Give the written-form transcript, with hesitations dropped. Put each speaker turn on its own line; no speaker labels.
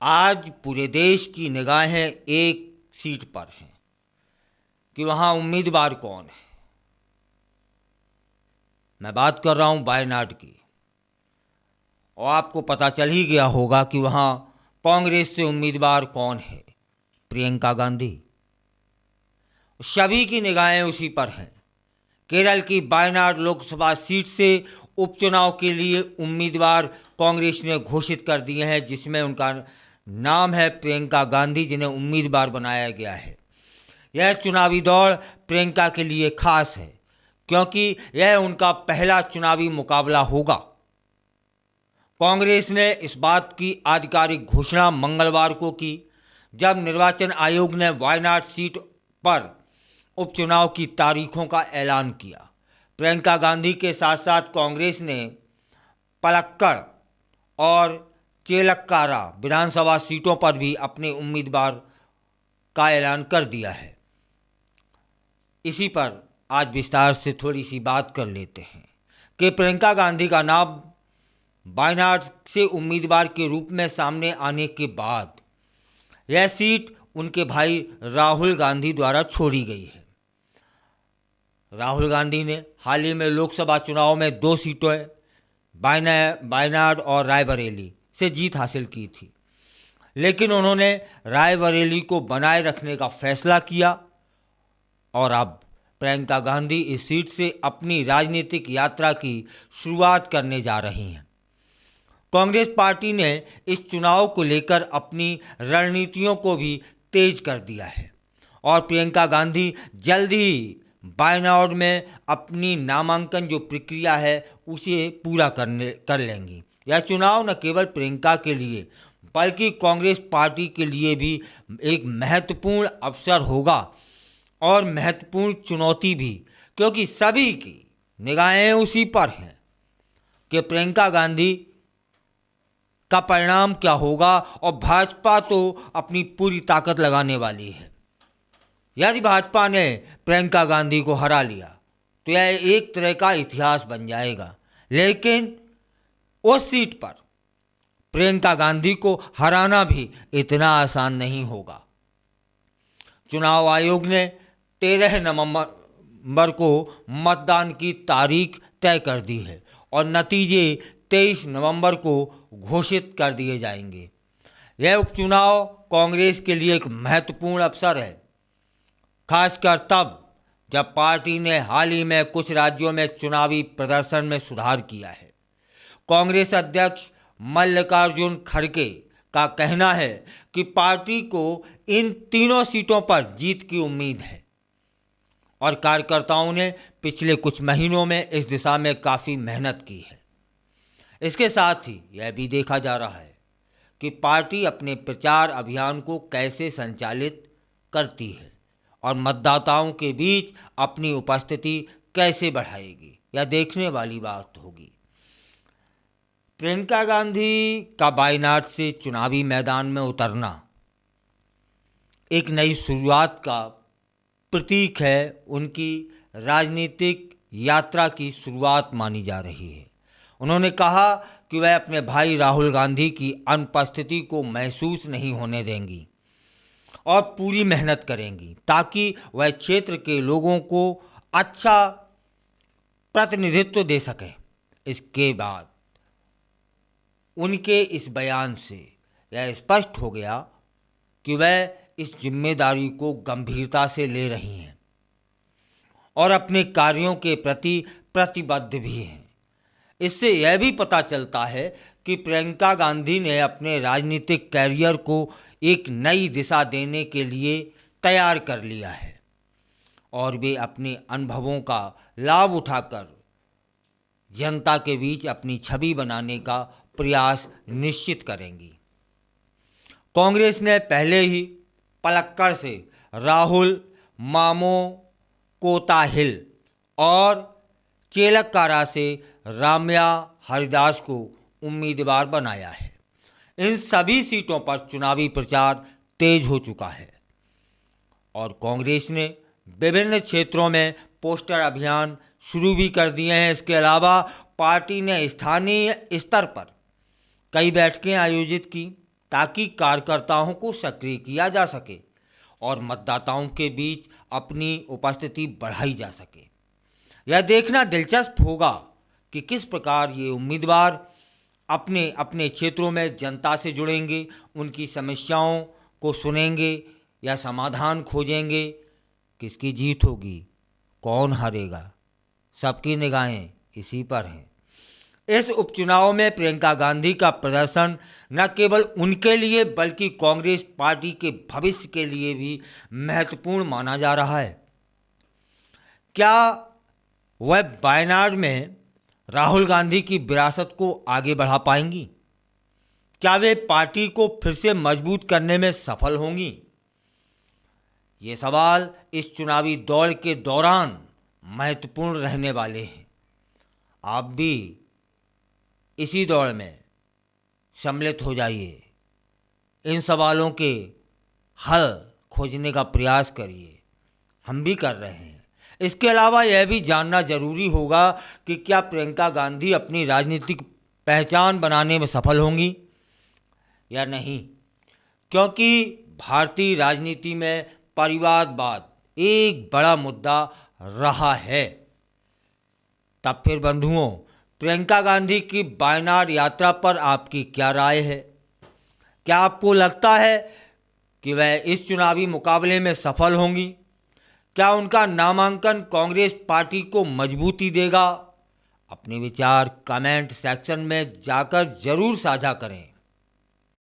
आज पूरे देश की निगाहें एक सीट पर हैं कि वहाँ उम्मीदवार कौन है। मैं बात कर रहा हूँ वायनाड की, और आपको पता चल ही गया होगा कि वहाँ कांग्रेस से उम्मीदवार कौन है, प्रियंका गांधी। सभी की निगाहें उसी पर हैं। केरल की वायनाड लोकसभा सीट से उपचुनाव के लिए उम्मीदवार कांग्रेस ने घोषित कर दिए हैं, जिसमें उनका नाम है प्रियंका गांधी, जिन्हें उम्मीदवार बनाया गया है। यह चुनावी दौड़ प्रियंका के लिए खास है क्योंकि यह उनका पहला चुनावी मुकाबला होगा। कांग्रेस ने इस बात की आधिकारिक घोषणा मंगलवार को की, जब निर्वाचन आयोग ने वायनाड सीट पर उपचुनाव की तारीखों का ऐलान किया। प्रियंका गांधी के साथ साथ कांग्रेस ने पलक्कड़ और चेलक्कारा विधानसभा सीटों पर भी अपने उम्मीदवार का ऐलान कर दिया है। इसी पर आज विस्तार से थोड़ी सी बात कर लेते हैं कि प्रियंका गांधी का नाम वायनाड से उम्मीदवार के रूप में सामने आने के बाद यह सीट उनके भाई राहुल गांधी द्वारा छोड़ी गई है। राहुल गांधी ने हाल ही में लोकसभा चुनाव में 2 सीटों वायनाड और रायबरेली से जीत हासिल की थी, लेकिन उन्होंने रायबरेली को बनाए रखने का फैसला किया और अब प्रियंका गांधी इस सीट से अपनी राजनीतिक यात्रा की शुरुआत करने जा रही हैं। कांग्रेस पार्टी ने इस चुनाव को लेकर अपनी रणनीतियों को भी तेज कर दिया है और प्रियंका गांधी जल्द ही वायनाड में अपनी नामांकन जो प्रक्रिया है उसे पूरा कर लेंगी। यह चुनाव न केवल प्रियंका के लिए बल्कि कांग्रेस पार्टी के लिए भी एक महत्वपूर्ण अवसर होगा और महत्वपूर्ण चुनौती भी, क्योंकि सभी की निगाहें उसी पर हैं कि प्रियंका गांधी का परिणाम क्या होगा। और भाजपा तो अपनी पूरी ताकत लगाने वाली है। यदि भाजपा ने प्रियंका गांधी को हरा लिया तो यह एक तरह का इतिहास बन जाएगा, लेकिन उस सीट पर प्रियंका गांधी को हराना भी इतना आसान नहीं होगा। चुनाव आयोग ने 13 नवंबर को मतदान की तारीख तय कर दी है और नतीजे 23 नवंबर को घोषित कर दिए जाएंगे। यह उपचुनाव कांग्रेस के लिए एक महत्वपूर्ण अवसर है, खासकर तब जब पार्टी ने हाल ही में कुछ राज्यों में चुनावी प्रदर्शन में सुधार किया है। कांग्रेस अध्यक्ष मल्लिकार्जुन खड़गे का कहना है कि पार्टी को इन तीनों सीटों पर जीत की उम्मीद है और कार्यकर्ताओं ने पिछले कुछ महीनों में इस दिशा में काफ़ी मेहनत की है। इसके साथ ही यह भी देखा जा रहा है कि पार्टी अपने प्रचार अभियान को कैसे संचालित करती है और मतदाताओं के बीच अपनी उपस्थिति कैसे बढ़ाएगी। यह देखने वाली बात होगी। प्रियंका गांधी का वायनाड से चुनावी मैदान में उतरना एक नई शुरुआत का प्रतीक है। उनकी राजनीतिक यात्रा की शुरुआत मानी जा रही है। उन्होंने कहा कि वह अपने भाई राहुल गांधी की अनुपस्थिति को महसूस नहीं होने देंगी और पूरी मेहनत करेंगी ताकि वह क्षेत्र के लोगों को अच्छा प्रतिनिधित्व दे सके। इसके बाद उनके इस बयान से यह स्पष्ट हो गया कि वह इस जिम्मेदारी को गंभीरता से ले रही हैं और अपने कार्यों के प्रति प्रतिबद्ध भी हैं। इससे यह भी पता चलता है कि प्रियंका गांधी ने अपने राजनीतिक कैरियर को एक नई दिशा देने के लिए तैयार कर लिया है और वे अपने अनुभवों का लाभ उठाकर जनता के बीच अपनी छवि बनाने का प्रयास निश्चित करेंगी। कांग्रेस ने पहले ही पलक्कड़ से राहुल मामो कोताहिल और चेलक्कारा से राम्या हरिदास को उम्मीदवार बनाया है। इन सभी सीटों पर चुनावी प्रचार तेज हो चुका है और कांग्रेस ने विभिन्न क्षेत्रों में पोस्टर अभियान शुरू भी कर दिए हैं। इसके अलावा पार्टी ने स्थानीय स्तर पर कई बैठकें आयोजित की ताकि कार्यकर्ताओं को सक्रिय किया जा सके और मतदाताओं के बीच अपनी उपस्थिति बढ़ाई जा सके। यह देखना दिलचस्प होगा कि किस प्रकार ये उम्मीदवार अपने अपने क्षेत्रों में जनता से जुड़ेंगे, उनकी समस्याओं को सुनेंगे या समाधान खोजेंगे। किसकी जीत होगी, कौन हारेगा, सबकी निगाहें इसी पर हैं। इस उपचुनाव में प्रियंका गांधी का प्रदर्शन न केवल उनके लिए बल्कि कांग्रेस पार्टी के भविष्य के लिए भी महत्वपूर्ण माना जा रहा है। क्या वह वायनाड में राहुल गांधी की विरासत को आगे बढ़ा पाएंगी? क्या वे पार्टी को फिर से मजबूत करने में सफल होंगी? ये सवाल इस चुनावी दौर के दौरान महत्वपूर्ण रहने वाले हैं। आप भी इसी दौड़ में सम्मिलित हो जाइए, इन सवालों के हल खोजने का प्रयास करिए। हम भी कर रहे हैं। इसके अलावा यह भी जानना जरूरी होगा कि क्या प्रियंका गांधी अपनी राजनीतिक पहचान बनाने में सफल होंगी या नहीं, क्योंकि भारतीय राजनीति में परिवारवाद एक बड़ा मुद्दा रहा है। तब फिर बंधुओं, प्रियंका गांधी की वायनाड यात्रा पर आपकी क्या राय है? क्या आपको लगता है कि वह इस चुनावी मुकाबले में सफल होंगी? क्या उनका नामांकन कांग्रेस पार्टी को मजबूती देगा? अपने विचार कमेंट सेक्शन में जाकर जरूर साझा करें।